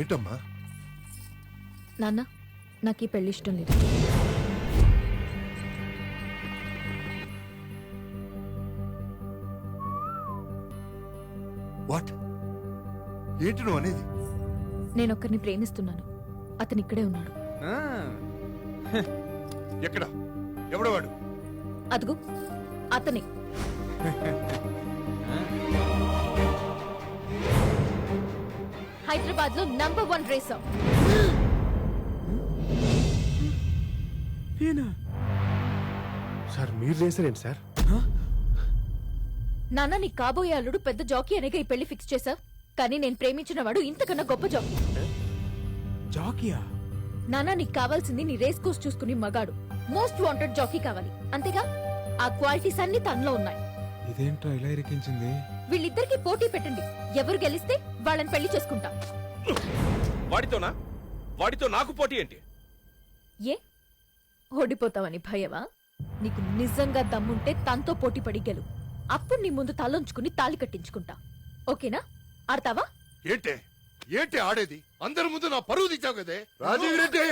ఏంటమ్మా? నాన్న, నాకు ఈ పెళ్లి ఇష్టం లేదు. వాట్? ఏంటి నువ్వు అనేది? నేను ఒక్కరిని ప్రేమిస్తున్నాను. అతను ఇక్కడే ఉన్నాడు. ఎక్కడ? ఎవడో వాడు? అదుగు అతనే. హైదరాబాద్ లో నంబర్ 1 రేసర్. సార్ మీరు రేసర్ ఏంటి సార్? నాన్న, నీ కాబోయే అల్లుడు పెద్ద జాకీ అనేగా ఈ పెళ్లి ఫిక్స్ చేశా. కానీ నేను ప్రేమించిన వాడు ఇంతకన్నా గొప్ప జాకీ. జాకీయా? నాన్న, నీకు కావాల్సింది నీ రేస్ కోర్స్ చూసుకుని మగాడు, మోస్ట్ వాంటెడ్ జాకీ కావాలి. అంతేగా? ఆ క్వాలిటీస్ అన్ని తనలో ఉన్నాయి. ఇదేంట్రా ఇలా ఇరికించింది? వీళ్ళిద్దరికి పోటీ పెట్టండి. ఎవరు గెలిస్తే వాళ్ళని పెళ్లి చేసుకుంటా. వాడితో నాకు పోటీ ఏంటి? ఏ ఓడిపోతావని భయమా? నీకు నిజంగా దమ్ముంటే తనతో పోటీ పడి గెలు. అప్పుడు నీ ముందు తలొంచుకుని తాళి కట్టించుకుంటా. ఓకేనా? ఆడతావా? ఏంటే ఏంటి ఆడేది? అందరి ముందు నా పరువు తీసావు కదే రాజీవ్ రెడ్డి.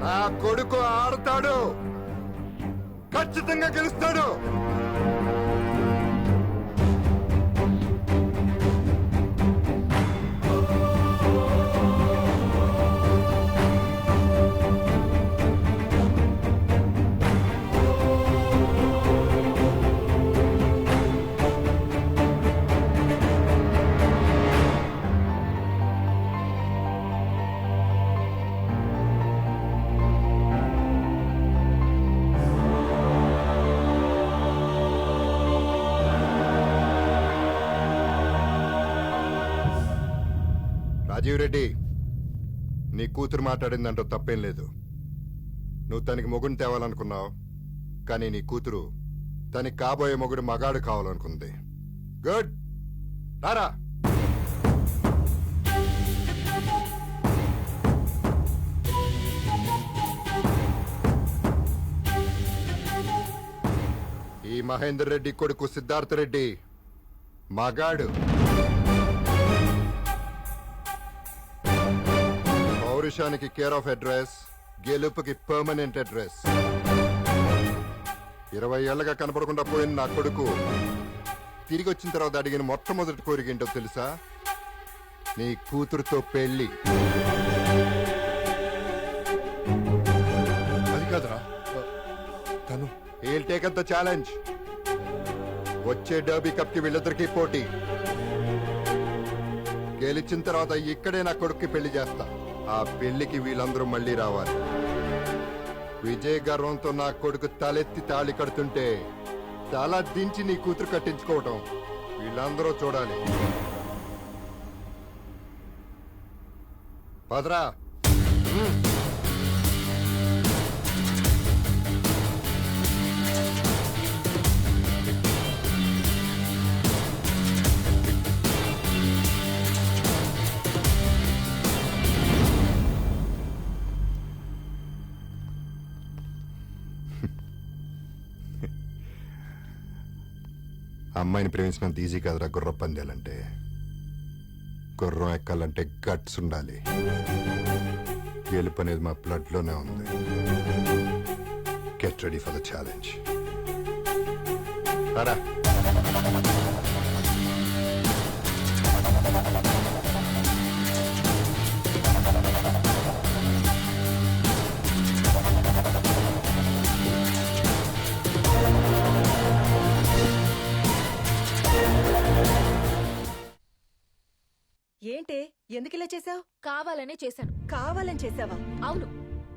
నా కొడుకు ఆడతాడు, ఖచ్చితంగా గెలుస్తాడు. రాజీవ్ రెడ్డి, నీ కూతురు మాట్లాడిందంటూ తప్పేం లేదు. నువ్వు తనకి మొగుడిని తేవాలనుకున్నావు, కానీ నీ కూతురు తనకి కాబోయే మొగుడు మగాడు కావాలనుకుంది. గుడ్, రారా. ఈ మహేందర్ రెడ్డి కొడుకు సిద్ధార్థ రెడ్డి మగాడు. పౌరుషానికి కేర్ ఆఫ్ అడ్రస్, గెలుపుకి పర్మనెంట్ అడ్రస్. 20 ఏళ్లుగా కనపడకుండా పోయిన నా కొడుకు తిరిగి వచ్చిన తర్వాత అడిగిన మొట్టమొదటి కోరిక ఏంటో తెలుసా? నీ కూతురుతో పెళ్లి. అది కాదురా, తను he'll take up the challenge. వచ్చే డర్బీ కప్ కి వీళ్ళిద్దరికీ పోటీ. గెలిచిన తర్వాత ఇక్కడే నా కొడుక్కి పెళ్లి చేస్తా. ఆ పెళ్లికి వీళ్ళందరూ మళ్ళీ రావాలి. విజయ గర్వంతో నా కొడుకు తలెత్తి తాళి కడుతుంటే తల దించి నీ కూతురు కట్టించుకోవటం వీళ్ళందరూ చూడాలి. పదరా. అమ్మాయిని ప్రేమించినంత ఈజీ కాదురా గుర్రం పందాలంటే. గుర్రం ఎక్కాలంటే గట్స్ ఉండాలి. గెలుపు అనేది మా బ్లడ్ లోనే ఉంది. Get ready for the challenge. రారా. ఏంటే ఎందుకు ఇలా చేసావు? కావాలనే చేశాను. కావాలని చేసావా? అవును,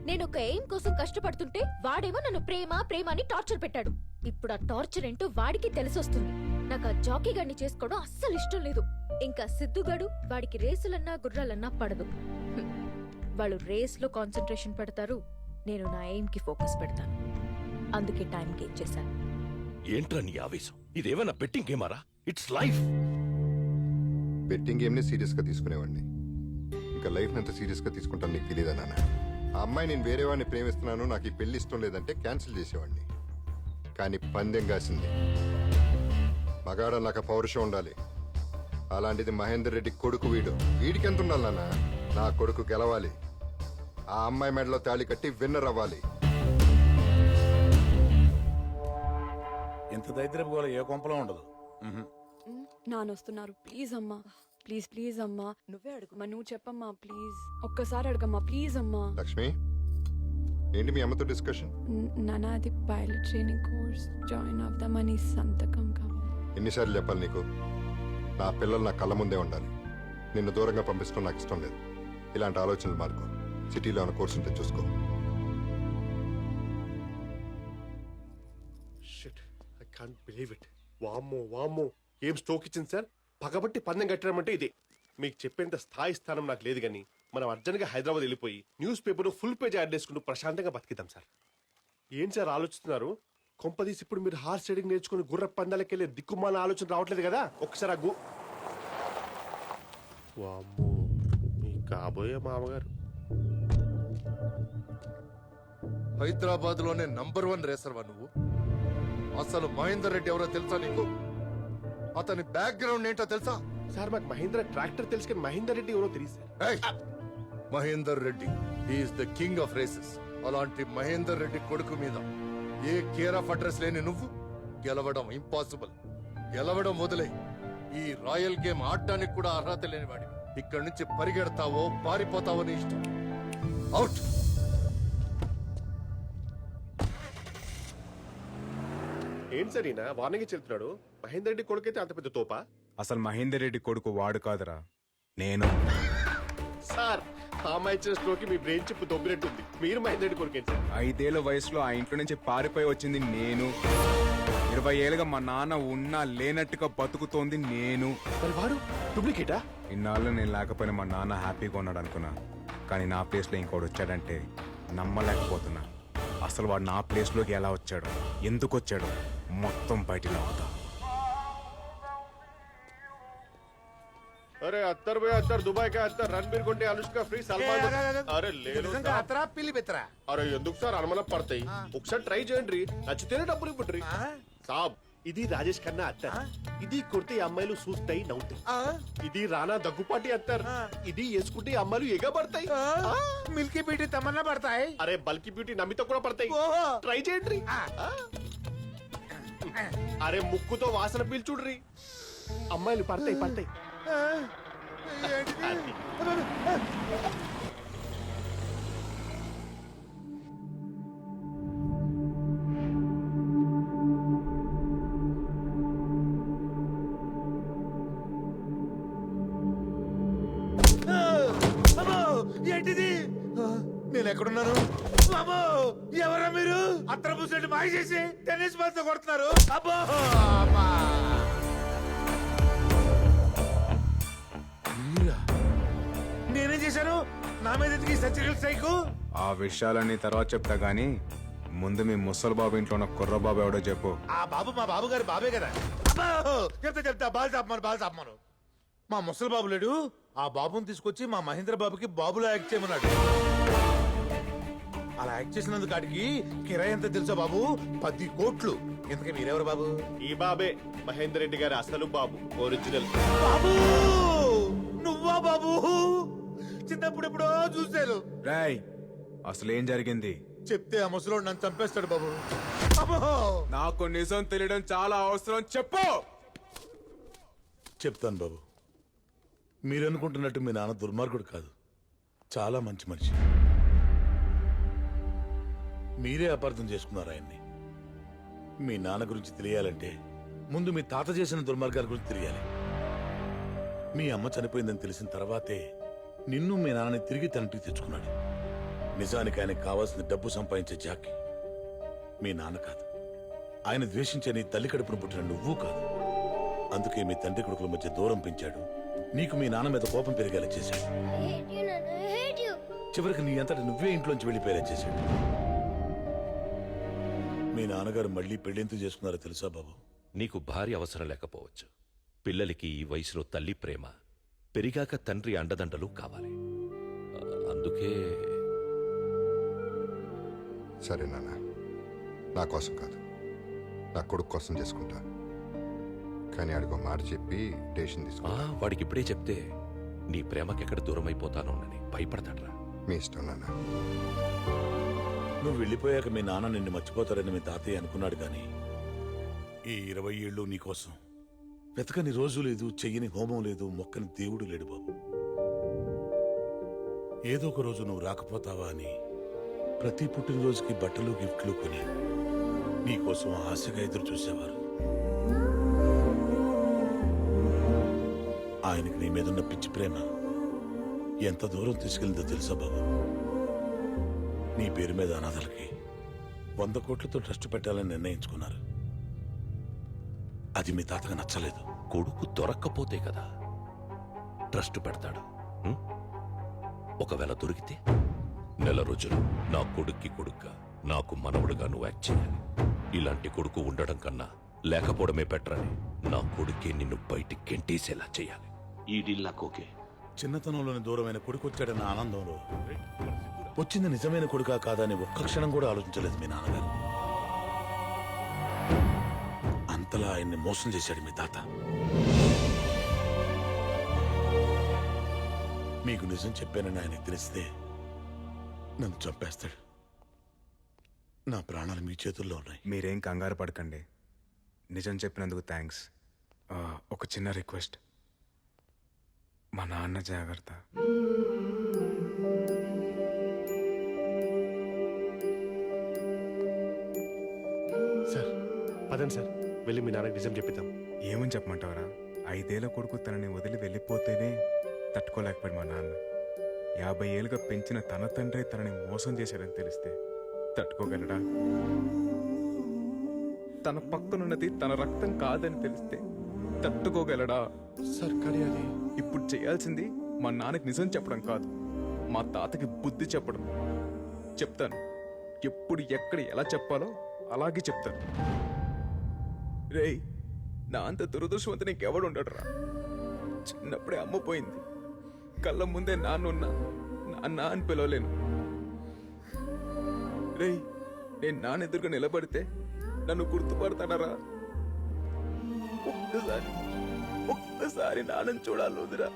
నేను ఒక ఎయిమ్ కోసం కష్టపడుతుంటే వాడేమో నన్ను ప్రేమ ప్రేమ అని టార్చర్ పెట్టాడు. ఇప్పుడు ఆ టార్చర్ ఏంటో వాడికి తెలిసొస్తుంది. నాకు ఆ జాకీ గడిని చేసుకోవడం అస్సలు ఇష్టం లేదు. ఇంకా సిద్ధుగాడు, వాడికి రేసులన్నా గుర్రాలన్నా పడదు. వాళ్ళు రేస్ లో కాన్సన్ట్రేషన్ పెడతారు, నేను నా ఎయిమ్ కి ఫోకస్ పెడతాను. అందుకే టైం కి ఇచ్చేశాను. ఏంట్రా నీ ఆవేశం? ఇదేమన్నా బెట్టింగ్ గేమారా? It's life. బెట్టింగ్ గేమ్ ని సీరియస్ గా తీసుకునేవాడిని, ఇంకా లైఫ్ ఎంత సీరియస్ గా తీసుకుంటాను నీకు తెలియదా నాన్న? ఆ అమ్మాయి నేను వేరే వాడిని ప్రేమిస్తున్నాను, నాకు ఈ పెళ్లి ఇష్టం లేదంటే క్యాన్సిల్ చేసేవాడిని. కానీ పందెం కాసింది. మగాడన్నాక పౌరుషం ఉండాలి. అలాంటిది మహేందర్ రెడ్డి కొడుకు వీడికి ఎంత ఉండాలి నాన్న? నా కొడుకు గెలవాలి. ఆ అమ్మాయి మెడలో తాళి కట్టి విన్నర్ అవ్వాలి. ఇంత దరిద్రపు గోల ఏ కొంపలో ఉండదు. నానొస్తున్నారు. ప్లీజ్ అమ్మా, ప్లీజ్ ప్లీజ్ అమ్మా. నువ్వే అడుగు. అమ్మా నువ్వు చెప్పమ్మా ప్లీజ్. ఒక్కసారి అడగమ్మా ప్లీజ్ అమ్మా. లక్ష్మి, ఏంటి మీ అమ్మతో డిస్కషన్? నాన్న అది పైలట్ ట్రైనింగ్ కోర్స్ జాయిన్ అవుదామని సంతకం కావాలి. ఎన్నిసార్లు చెప్పాలి నీకు? నా పిల్లలు నా కళ్ళ ముందే ఉండాలి. నిన్ను దూరంగా పంపించడం నాకు ఇష్టం లేదు. ఇలాంటి ఆలోచనలు మార్కో. సిటీలో ఉన్న కోర్సు ఉంటే చూసుకో. Shit, I can't believe it. వామ్మో వామ్మో, ఏం స్ట్రోక్ ఇచ్చింది సార్. పగబట్టి పందెం కట్టడం అంటే ఇదే. మీకు చెప్పేంత స్థాయి స్థానం నాకు లేదు, కానీ మనం అర్జెంట్గా హైదరాబాద్ వెళ్ళిపోయి news paper full page add చేసుకుంటూ ప్రశాంతంగా బతికిద్దాం సార్. ఏం సార్ ఆలోచిస్తున్నారు? కొంపదీసి ఇప్పుడు మీరు హార్స్ రైడింగ్ నేర్చుకుని గుర్ర పందాలకి వెళ్ళే దిక్కుమాల ఆలోచన రావట్లేదు కదా? ఒక్కసారి ఆ వామ్మో, మీ కాబోయే మామగారు. హైదరాబాద్ లోనే నంబర్ 1 రేసర్వా నువ్వు. అసలు మహేందర్ రెడ్డి ఎవరో తెలుసా నీకు? అతని బ్యాక్గ్రౌండ్ ఏంటో తెలుసా? సార్ మాకు మహేంద్ర ట్రాక్టర్ తెలుసు, కానీ మహేందర్ రెడ్డి ఎవరో తెలియదు సార్. ఏయ్! Mahender Reddy is the king of races. అలాంటి మహేందర్ రెడ్డి కొడుకు మీద ఏ కేర్ ఆఫ్ అడ్రస్ లేని నువ్వు గెలవడం ఇంపాసిబుల్. గెలవడం వదిలే, ఈ రాయల్ గేమ్ ఆడడానికి కూడా అర్హత లేని వాడి. ఇక్కడి నుంచి పరిగెడతావో పారిపోతావో నీ ఇష్టం. అవుట్. ఏంటి సార్ ఈయన వార్నింగ్ చెప్తున్నాడు? మహేందర్ రెడ్డి కొడుకైతే అంత పెద్ద తోపా? అసలు మహేందర్ రెడ్డి కొడుకు వాడు కాదురా, నేను. సార్ ఆ అమ్మాయి ఇచ్చిన స్ట్రోక్ మీ బ్రెయిన్ చిప్ దొబ్బినట్టుంది. మీరు మహేందర్ రెడ్డి కొడుకేంటి సార్? 5 ఏళ్ల వయసులో ఆ ఇంట్లో నుంచి పారిపోయి వచ్చింది నేను. 20 ఏళ్ళుగా మా నాన్న ఉన్నా లేనట్టుగా బతుకుతోంది నేను. మరి వాడు డూప్లికేటా? ఇన్నాళ్ళు నేను లేకపోయినా మా నాన్న హ్యాపీగా ఉన్నాడు అనుకున్నా, కానీ నా ప్లేస్లో ఇంకోటి వచ్చాడంటే నమ్మలేకపోతున్నా. అసలు వాడు నా ప్లేస్లోకి ఎలా వచ్చాడు, ఎందుకు వచ్చాడు, మొత్తం బయటికి అవుతా. अरे 70 भैया 70 दुबई का 70 रणबीर कोटे अनुष्का फ्री सलमान. अरे లేదు అరే ఎందుకు సార్ అనుమానం పడతాయి? ఒకసారి ట్రై చేయండి, నచ్చితేనే డబ్బులు ఇవ్వండి. సాబ్ ఇది రాజేష్ ఖన్నా అత్తర్. ఇది కొడితే అమ్మాయిలు చూస్తాయి నవ్వుతాయి. ఇది రానా దగ్గుపాటి అత్తర్. ఇది వేసుకుంటే అమ్మాయిలు ఎగబడతాయి. మిల్కీ బ్యూటీ తమన్నా పడతాయి. అరే బల్కి బ్యూటీ నమ్మితో కూడా పడతాయి. ట్రై చేయండి. అరే ముక్కుతో వాసన పీల్చుడ్రి, అమ్మాయిలు పడతాయి పడతాయి. ఏంటిది? నేను ఎక్కడున్నాను? అబ్బో, ఎవరా మీరు? అత్తర పూసేట్టు మాయ చేసి టెన్నిస్ బాల్ తో కొడుతున్నారు. అబ్బో అమ్మా. నేనేం చేశాను? నా మీద ఎందుకు సర్జరీ సైకు? ఆ విషయాలన్నీ తర్వాత చెప్తా గానీ ముందు మీ ముసలి బాబు ఇంట్లో ఉన్న కుర్ర బాబు ఎవడో చెప్పు. ఆ బాబు మా బాబు గారి బాబే కదా. అబ్బో, చెప్తా బాల్ చాపమాను. మా ముసలి బాబు లేడు, ఆ బాబుని తీసుకొచ్చి మా మహేంద్ర బాబుకి బాబులో యాక్ట్ చేయమన్నాడు. అలా యాక్ట్ చేసినందుకు కాడికి కిరాయి ఎంత తెలుసా బాబు? 10 కోట్లు. ఇంతకీ మీరెవరు బాబు? ఈ బాబే మహేందర్ రెడ్డి గారి అసలు బాబు, ఒరిజినల్ బాబు. నువ్వా బాబు? చిన్నప్పుడు ఎప్పుడో చూశాను. రాయ్ అసలేం జరిగింది చెప్తే ఆ ముసలోడు నన్ను చంపేస్తాడు బాబు. అబ్బో. నాకు నిజం తెలియడం చాలా అవసరం, చెప్పు. చెప్తాను బాబు. మీరనుకుంటున్నట్టు మీ నాన్న దుర్మార్గుడు కాదు, చాలా మంచి మనిషి. మీరే అపార్థం చేసుకున్నారు ఆయన్ని. మీ నాన్న గురించి తెలియాలంటే ముందు మీ తాత చేసిన దుర్మార్గాల గురించి తెలియాలి. మీ అమ్మ చనిపోయిందని తెలిసిన తర్వాతే నిన్ను మీ నాన్నని తిరిగి తనటికి తెచ్చుకున్నాడు. నిజానికి ఆయనకు కావాల్సిన డబ్బు సంపాదించే జాకి మీ నాన్న కాదు, ఆయన ద్వేషించే నీ తల్లి కడుపును పుట్టిన నువ్వు కాదు. అందుకే మీ తండ్రి కొడుకుల మధ్య దూరం పెంచాడు, నీకు మీ నాన్న మీద కోపం పెరిగేలా చేశాడు. చివరికి నీ అంతటి నువ్వే ఇంట్లోంచి వెళ్ళిపోయేలా చేశాడు. మీ నాన్నగారు మళ్ళీ పెళ్లింతు చేసుకున్నారో తెలుసా బాబు? నీకు భార్య అవసరం లేకపోవచ్చు, పిల్లలకి ఈ వయసులో తల్లి ప్రేమ, పెరిగాక తండ్రి అండదండలు కావాలి. అందుకే సరే నాన్న, నా కోసం కాదు, నా కొడుకు కోసం చేసుకుంటా. కానీ అడుగు మాట చెప్పి డేషన్ తీసుకుంటా. వాడికి ఇప్పుడే చెప్తే నీ ప్రేమకెక్కడ దూరం అయిపోతానోనని భయపడతాడ్రా. మీ ఇష్టం నాన్న. నువ్వు వెళ్ళిపోయాక మీ నాన్న నిన్ను మర్చిపోతారని మీ తాతయ్య అనుకున్నాడు కానీ ఈ 20 ఏళ్ళు నీకోసం వెతకని రోజు లేదు, చెయ్యని హోమం లేదు, మొక్కని దేవుడు లేడు బాబు. ఏదో ఒక రోజు నువ్వు రాకపోతావా అని ప్రతి పుట్టినరోజుకి బట్టలు గిఫ్ట్లు కొని నీకోసం ఆశగా ఎదురు చూసేవారు. ఆయనకి నీ మీదున్న పిచ్చి ప్రేమ ఎంత దూరం తీసుకెళ్ళిందో తెలుసా బాబు? నీ పేరు మీద అనాథలకి 100 కోట్లతో ట్రస్ట్ పెట్టాలని నిర్ణయించుకున్నారు. అది మీ తాతగా నచ్చలేదు. కొడుకు దొరక్కపోతే కదా ట్రస్ట్ పెడతాడు. ఉం? ఒకవేళ దొరికితే నెల రోజులు నా కొడుక్కి కొడుగ్గా నాకు మనవడుగా నువ్వు యాక్ట్ చేయాలి. ఇలాంటి కొడుకు ఉండడం కన్నా లేకపోవడమే బెటర్ అని నా కొడుకే నిన్ను బయటికి గెంటేసేలా చేయాలి. ఈ డీల్ నాకు ఓకే. చిన్నతనంలోని దూరమైన కొడుకు వచ్చాడన్న ఆనందంలో వచ్చింది నిజమైన కొడుకా కాదని ఒక్క క్షణం కూడా ఆలోచించలేదు మీ నాన్నగారు. అంతలా ఆయన్ని మోసం చేశాడు మీ తాత. మీకు నిజం చెప్పానని ఆయనకు తెలిస్తే నన్ను చంపేస్తాడు. నా ప్రాణాలు మీ చేతుల్లో ఉన్నాయి. మీరేం కంగారు పడకండి. నిజం చెప్పినందుకు థ్యాంక్స్. ఒక చిన్న రిక్వెస్ట్, మా నాన్న జాగ్రత్త. సార్ పదండి సార్, వెళ్ళి మీ నాన్నకి నిజం చెప్పిద్దాం. ఏమని చెప్పమంటావరా? 5 ఏళ్ల కొడుకు తనని వదిలి వెళ్ళిపోతేనే తట్టుకోలేకపోయాడు మా నాన్న. 50 ఏళ్ళుగా పెంచిన తన తండ్రి తనని మోసం చేశాడని తెలిస్తే తట్టుకోగలడా? తన పక్కనున్నది తన రక్తం కాదని తెలిస్తే తట్టుకోగలడా? సార్ కానీ అది ఇప్పుడు చేయాల్సింది మా నాన్నకి నిజం చెప్పడం కాదు, మా తాతకి బుద్ధి చెప్పడం. చెప్తాను, ఎప్పుడు ఎక్కడ ఎలా చెప్పాలో అలాగే చెప్తాను. రేయ్, నా అంత దురదృష్టవంత నీకెవడు ఉండడురా. చిన్నప్పుడే అమ్మ పోయింది, కళ్ళ ముందే నాన్నున్నా నాన్న అని పిలవలేను. రేయ్, నేను నాన్న ఎదురుగా నిలబడితే నన్ను గుర్తుపడతానరా? ఒక్కసారి నాన్నని చూడాలి వదిరా.